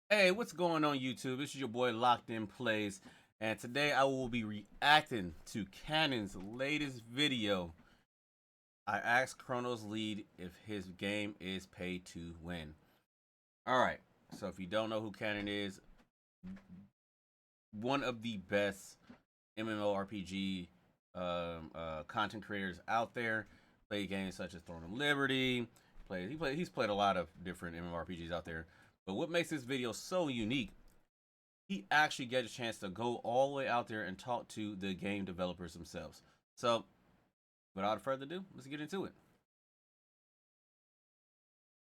Hey, what's going on YouTube? This is your boy Locked In Plays, and today I will be reacting to Kanon's latest video. I asked Chrono's lead if his game is pay to win. Alright, so if you don't know who Kanon is, one of the best MMORPG content creators out there. Played games such as Throne of Liberty. He's played a lot of different MMORPGs out there. But what makes this video so unique, he actually gets a chance to go all the way out there and talk to the game developers themselves. So, without further ado, let's get into it.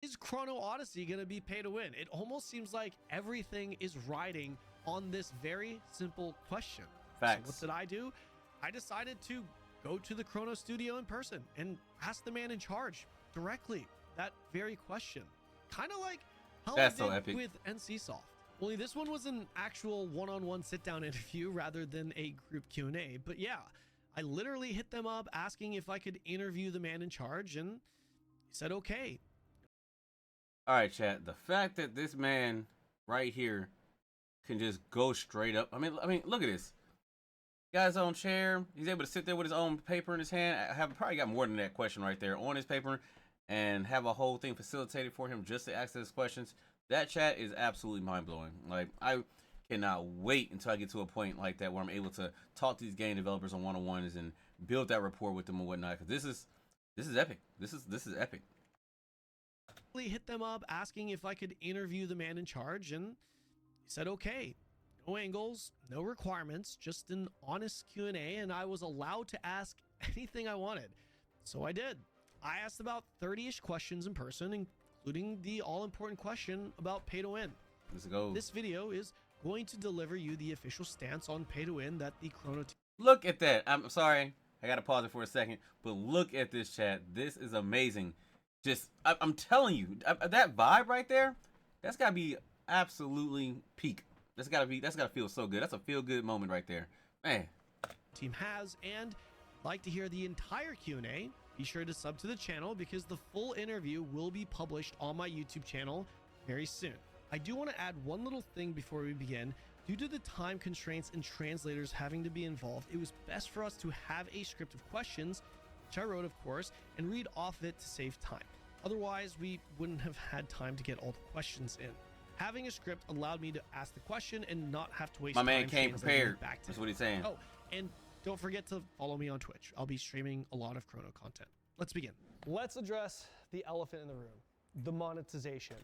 Is Chrono Odyssey going to be pay to win? It almost seems like everything is riding on this very simple question. Facts. So what did I do? I decided to go to the Chrono studio in person and ask the man in charge directly that very question. Kind of like how That's I did so epic. with NCSoft. Only this one was an actual one-on-one sit-down interview rather than a group Q&A. But yeah, I literally hit them up asking if I could interview the man in charge, and he said okay. All right, chat. The fact that this man right here can just go straight up. I mean, look at this. He got his own chair. He's able to sit there with his own paper in his hand. I have probably got more than that question right there on his paper, and have a whole thing facilitated for him just to ask those questions. That chat is absolutely mind-blowing. Like, I cannot wait until I get to a point like that where I'm able to talk to these game developers on one-on-ones and build that rapport with them and whatnot. Because this is epic. This is epic. Hit them up asking if I could interview the man in charge, and he said okay. No angles, no requirements, just an honest Q&A, and I was allowed to ask anything I wanted. So I did. I asked about 30-ish questions in person, including the all-important question about pay to win. Let's go. This video is going to deliver you the official stance on pay to win that the Chrono team. Look at that. I'm sorry. I got to pause it for a second. But look at this chat. This is amazing. Just, I'm telling you, that vibe right there, that's got to be absolutely peak. That's got to feel so good. That's a feel good moment right there. Man. Team has, and like to hear the entire Q&A, be sure to sub to the channel because the full interview will be published on my YouTube channel very soon. I do want to add one little thing before we begin. Due to the time constraints and translators having to be involved, it was best for us to have a script of questions, which I wrote of course, and read off it to save time. Otherwise, we wouldn't have had time to get all the questions in. Having a script allowed me to ask the question and not have to waste time. My man came prepared. Back to That's what he's saying. Oh, and don't forget to follow me on Twitch. I'll be streaming a lot of Chrono content. Let's begin. Let's address the elephant in the room, the monetization.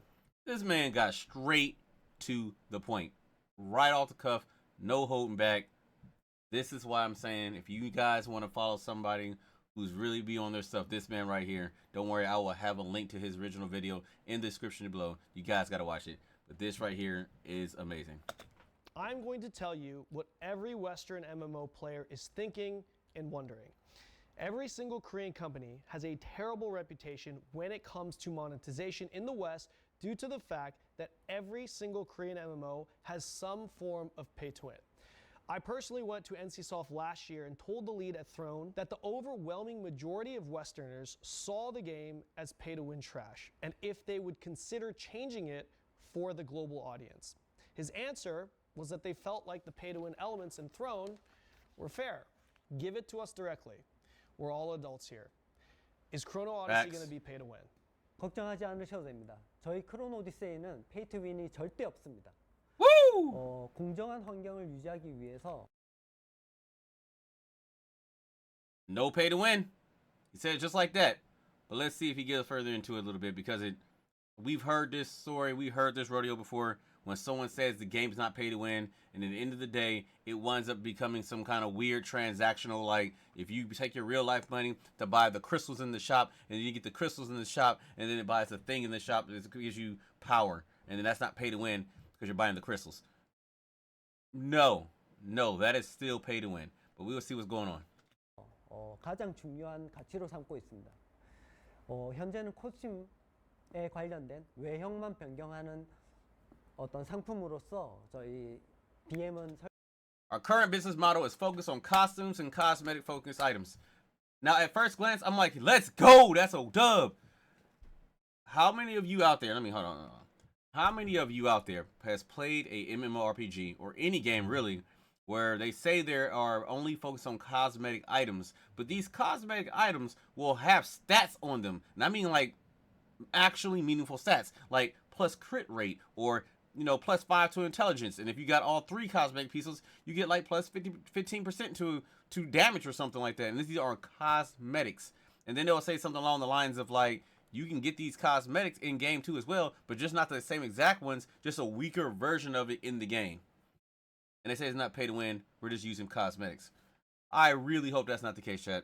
This man got straight to the point. Right off the cuff. No holding back. This is why I'm saying if you guys want to follow somebody who's really be on their stuff, this man right here, don't worry, I will have a link to his original video in the description below. You guys got to watch it. But this right here is amazing. I'm going to tell you what every Western MMO player is thinking and wondering. Every single Korean company has a terrible reputation when it comes to monetization in the West due to the fact that every single Korean MMO has some form of pay to win. I personally went to NCSoft last year and told the lead at Throne that the overwhelming majority of Westerners saw the game as pay to win trash, and if they would consider changing it for the global audience. His answer was that they felt like the pay to win elements in Throne were fair. Give it to us directly. We're all adults here. Is Chrono Odyssey going to be pay to win? 걱정하지 않으셔도 됩니다. 저희 크로노 오디세이는 페이 투 윈이 절대 없습니다. Woo! 공정한 환경을 유지하기 위해서 No pay to win. He said it just like that. But let's see if he gets further into it a little bit, because we've heard this story, we heard this rodeo before, when someone says the game's not pay to win, and at the end of the day, it winds up becoming some kind of weird transactional, like if you take your real life money to buy the crystals in the shop, and then you get the crystals in the shop, and then it buys the thing in the shop that gives you power, and then that's not pay to win because you're buying the crystals. No, that is still pay to win. But we will see what's going on. 가장 중요한 가치로 삼고 있습니다. 현재는 코스튬에 관련된 외형만 변경하는 어떤 상품으로서 저희 BM은 Our current business model is focused on costumes and cosmetic focused items. Now, at first glance, I'm like, let's go. That's a dub. How many of you out there? Hold on. How many of you out there has played a MMORPG or any game really where they say there are only focused on cosmetic items, but these cosmetic items will have stats on them, and I mean like actually meaningful stats, like plus crit rate or plus 5 to intelligence, and if you got all 3 cosmetic pieces, you get like plus 15% to damage or something like that. And these are cosmetics, and then they'll say something along the lines of like, you can get these cosmetics in game too as well, but just not the same exact ones, just a weaker version of it in the game. And they say it's not pay to win, we're just using cosmetics. I really hope that's not the case, chat.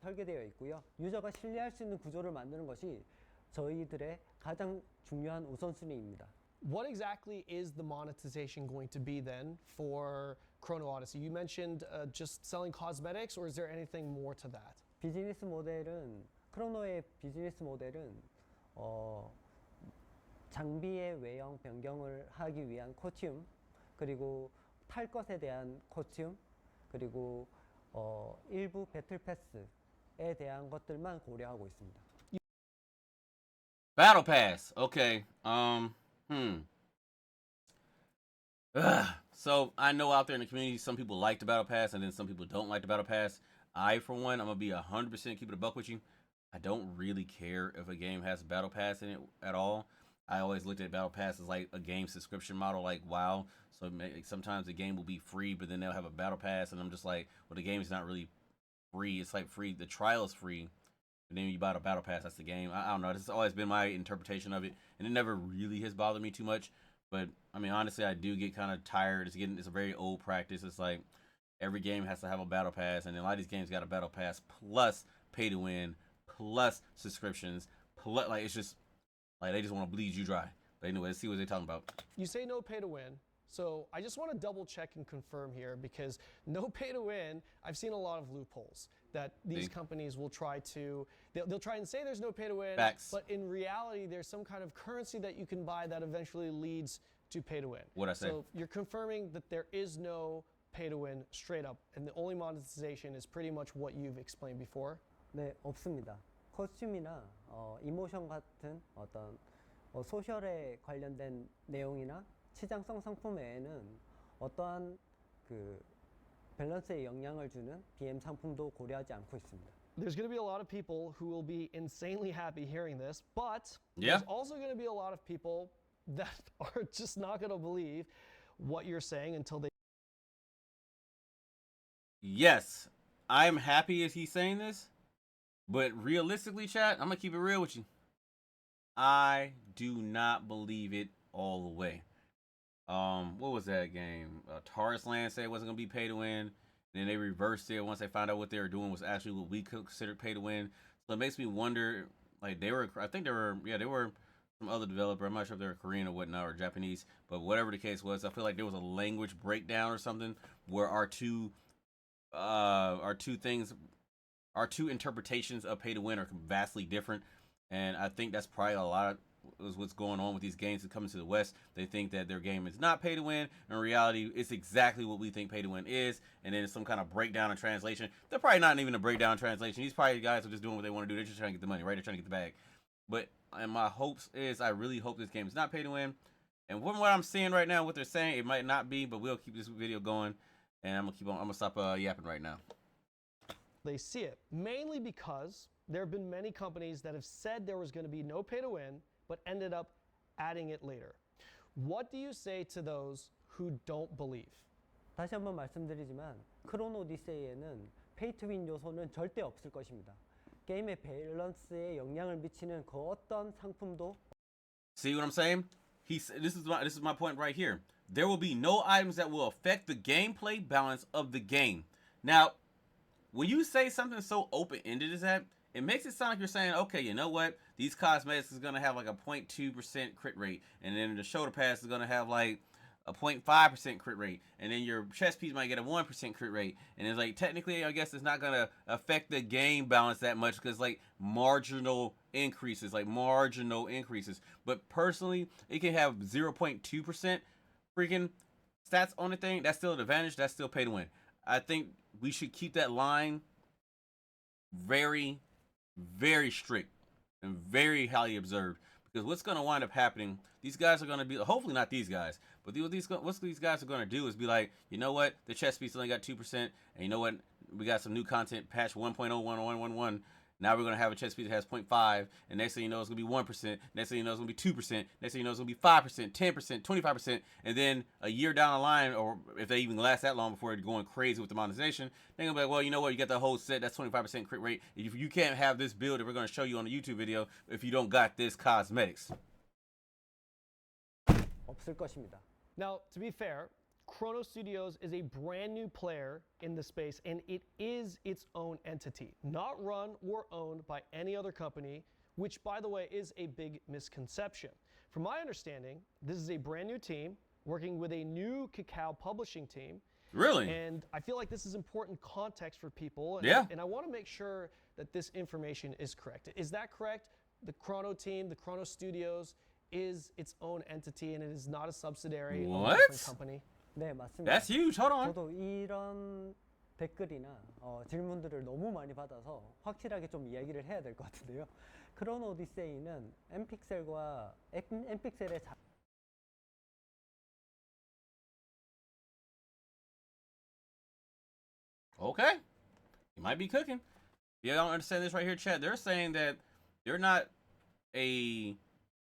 설계되어 있고요. 유저가 신뢰할 수 있는 구조를 만드는 것이 저희들의 가장 중요한 우선순위입니다. What exactly is the monetization going to be then for Chrono Odyssey? You mentioned just selling cosmetics, or is there anything more to that? 비즈니스 모델은 크로노의 비즈니스 모델은 장비의 외형 변경을 하기 위한 코스튬, 그리고 탈 것에 대한 코스튬, 그리고 일부 배틀 패스에 대한 것들만 고려하고 있습니다. Battle Pass. Okay. So I know out there in the community, some people like the Battle Pass, and then some people don't like the Battle Pass. I, for one, I'm gonna be 100% keep it a buck with you. I don't really care if a game has a Battle Pass in it at all. I always looked at Battle Pass as like a game subscription model, like WoW. So sometimes the game will be free, but then they'll have a Battle Pass, and I'm just like, well, the game is not really free. It's like free. The trial is free, and then you buy the Battle Pass. That's the game. I don't know. This has always been my interpretation of it, and it never really has bothered me too much. But I mean, honestly, I do get kind of tired. It's a very old practice. It's like every game has to have a Battle Pass, and then a lot of these games got a Battle Pass plus pay to win plus subscriptions plus, like, it's just like they just want to bleed you dry. But anyway, let's see what they're talking about. You say no pay to win. So I just want to double check and confirm here, because no pay to win, I've seen a lot of loopholes that these companies will try to, they'll try and say there's no pay to win, Facts. but in reality, there's some kind of currency that you can buy that eventually leads to pay to win. What'd I say? So you're confirming that there is no pay to win straight up, and the only monetization is pretty much what you've explained before? 네, 없습니다. 코스튬이나 이모션 같은 어떤 소셜에 관련된 내용이나 치장성 상품 외에는 어떠한 그 밸런스에 영향을 주는 BM 상품도 고려하지 않고 있습니다. There's going to be a lot of people who will be insanely happy hearing this, but yeah, there's also going to be a lot of people that are just not going to believe what you're saying until they. Yes, I'm happy as he's saying this, but realistically, chat, I'm gonna keep it real with you. I do not believe it all the way. What was that game? Taurus Land said it wasn't gonna be pay to win. And then they reversed it once they found out what they were doing was actually what we considered pay to win. So it makes me wonder, like they were some other developer. I'm not sure if they were Korean or whatnot or Japanese, but whatever the case was, I feel like there was a language breakdown or something where our two interpretations of pay to win are vastly different. And I think that's probably a lot of what's going on with these games that coming to the West. They think that their game is not pay to win. In reality, it's exactly what we think pay to win is. And then it's some kind of breakdown in translation. They're probably not even a breakdown in translation. These probably guys are just doing what they want to do. They're just trying to get the money, right? They're trying to get the bag. But and my hopes is I really hope this game is not pay to win. And from what I'm seeing right now, what they're saying, it might not be, but we'll keep this video going. And I'm gonna stop yapping right now. They see it mainly because there have been many companies that have said there was going to be no pay to win, but ended up adding it later. What do you say to those who don't believe? 다시 한번 말씀드리지만 크로노 오디세이에는 페이 투 윈 요소는 절대 없을 것입니다. 게임의 밸런스에 영향을 미치는 그 어떤 상품도. See what I'm saying? This is my point right here. There will be no items that will affect the gameplay balance of the game. Now, when you say something so open-ended as that, it makes it sound like you're saying, okay, you know what? These cosmetics is going to have like a 0.2% crit rate. And then the shoulder pass is going to have like a 0.5% crit rate. And then your chest piece might get a 1% crit rate. And it's like, technically, I guess it's not going to affect the game balance that much because like marginal increases. But personally, it can have 0.2% freaking stats on the thing. That's still an advantage. That's still pay to win. I think we should keep that line very, very strict and very highly observed, Because what's going to wind up happening, these guys are going to be, hopefully not these guys, but what these guys are going to do is be like, you know what, the chess piece only got 2%, and you know what, we got some new content, patch 1.01111. Now we're going to have a chess piece that has 0.5, and next thing you know, it's going to be 1%. Next thing you know, it's going to be 2%. Next thing you know, it's going to be 5%, 10%, 25%. And then a year down the line, or if they even last that long before they're going crazy with the monetization, they're going to be like, well, you know what? You got the whole set. That's 25% crit rate. If you can't have this build that we're going to show you on the YouTube video if you don't got this cosmetics. 없을 것입니다. Now, to be fair, Chrono Studios is a brand new player in the space, and it is its own entity, not run or owned by any other company, which, by the way, is a big misconception. From my understanding, this is a brand new team working with a new Cacao publishing team. Really? And I feel like this is important context for people. And, Yeah. And I want to make sure that this information is correct. Is that correct? The Chrono team, the Chrono Studios, is its own entity, and it is not a subsidiary of a What? different company? 네, 맞습니다. That's huge. Hold on. 저도 이런 댓글이나 질문들을 너무 많이 받아서 확실하게 좀 이야기를 해야 될 것 같은데요. 크로노 오디세이는 엠픽셀과 엠픽셀의 Okay. You might be cooking. You don't understand this right here, chat. They're saying that they're not a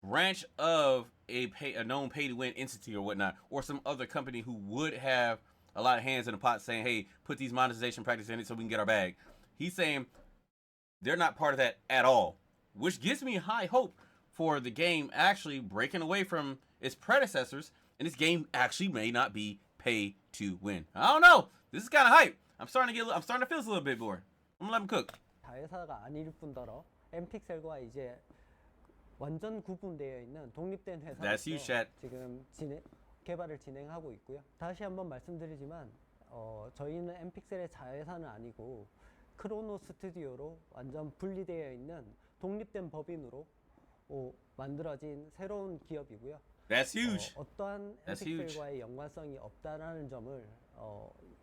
branch of a known pay-to-win entity or whatnot, or some other company who would have a lot of hands in the pot saying, hey, put these monetization practices in it so we can get our bag. He's saying they're not part of that at all, which gives me high hope for the game actually breaking away from its predecessors, and this game actually may not be pay to win. I don't know. This is kind of hype. I'm starting to feel this a little bit more. I'm gonna let him cook. 자회사가 아닐 뿐더러 엠픽셀과 이제 완전 구분되어 있는 독립된 That's you, 회사로서 chat. 지금 개발을 진행하고 있고요. 다시 한번 말씀드리지만 저희는 엠픽셀의 자회사는 아니고 크로노 스튜디오로 완전 분리되어 있는 독립된 법인으로 만들어진 새로운 기업이고요. That's huge. 어떠한 That's 엠픽셀과의 연관성이 없다라는 점을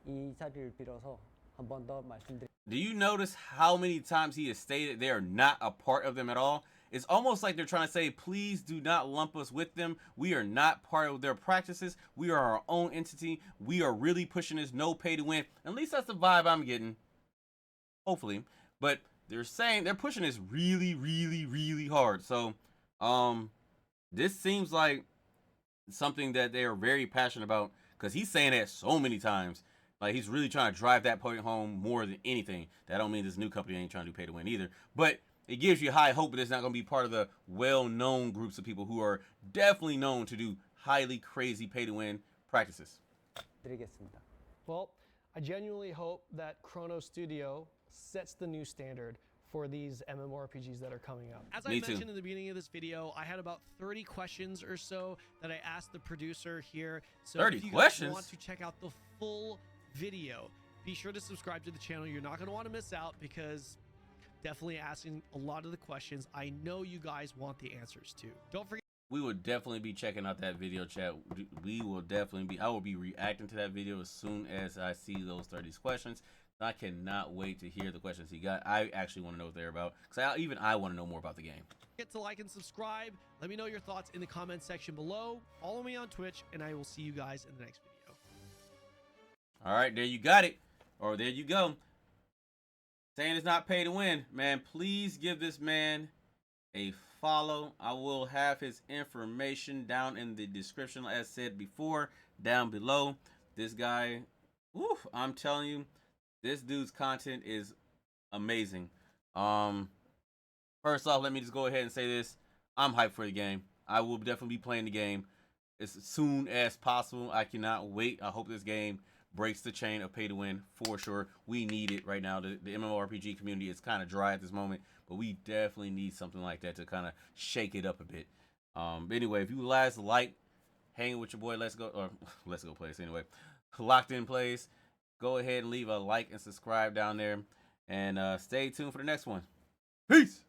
이 자리를 빌어서 한 번 더 말씀드립니다. Do you notice how many times he has stated they are not a part of them at all? It's almost like they're trying to say, please do not lump us with them. We are not part of their practices. We are our own entity. We are really pushing this no pay to win. At least that's the vibe I'm getting. Hopefully. But they're saying they're pushing this really, really, really hard. So, this seems like something that they are very passionate about, because he's saying that so many times. Like, he's really trying to drive that point home more than anything. That don't mean this new company ain't trying to do pay to win either. But it gives you high hope that it's not going to be part of the well-known groups of people who are definitely known to do highly crazy pay-to-win practices. 드리겠습니다. Well, I genuinely hope that Chrono Studio sets the new standard for these MMORPGs that are coming out. As I Me too. mentioned in the beginning of this video, I had about 30 questions or so that I asked the producer here. So 30 if you questions? guys want to check out the full video, be sure to subscribe to the channel. You're not going to want to miss out, because definitely asking a lot of the questions I know you guys want the answers to. Don't forget. We will definitely be checking out that video, chat. We will definitely be, I will be reacting to that video as soon as I see those 30 questions. I cannot wait to hear the questions he got. I actually want to know what they're about, because I want to know more about the game. Get to like and subscribe. Let me know your thoughts in the comment section below. Follow me on Twitch, and I will see you guys in the next video. All right, there you got it. Or there you go. Saying it's not pay to win. Man, please give this man a follow. I will have his information down in the description, as said before, down below. This guy, woof, I'm telling you, this dude's content is amazing. First off, let me just go ahead and say this. I'm hyped for the game. I will definitely be playing the game as soon as possible. I cannot wait. I hope this game breaks the chain of pay to win for sure. We need it right now. The MMORPG community is kind of dry at this moment, but we definitely need something like that to kind of shake it up a bit. But anyway, if you guys like hanging with your boy, let's go plays anyway, Locked In Plays, go ahead and leave a like and subscribe down there, and stay tuned for the next one. Peace.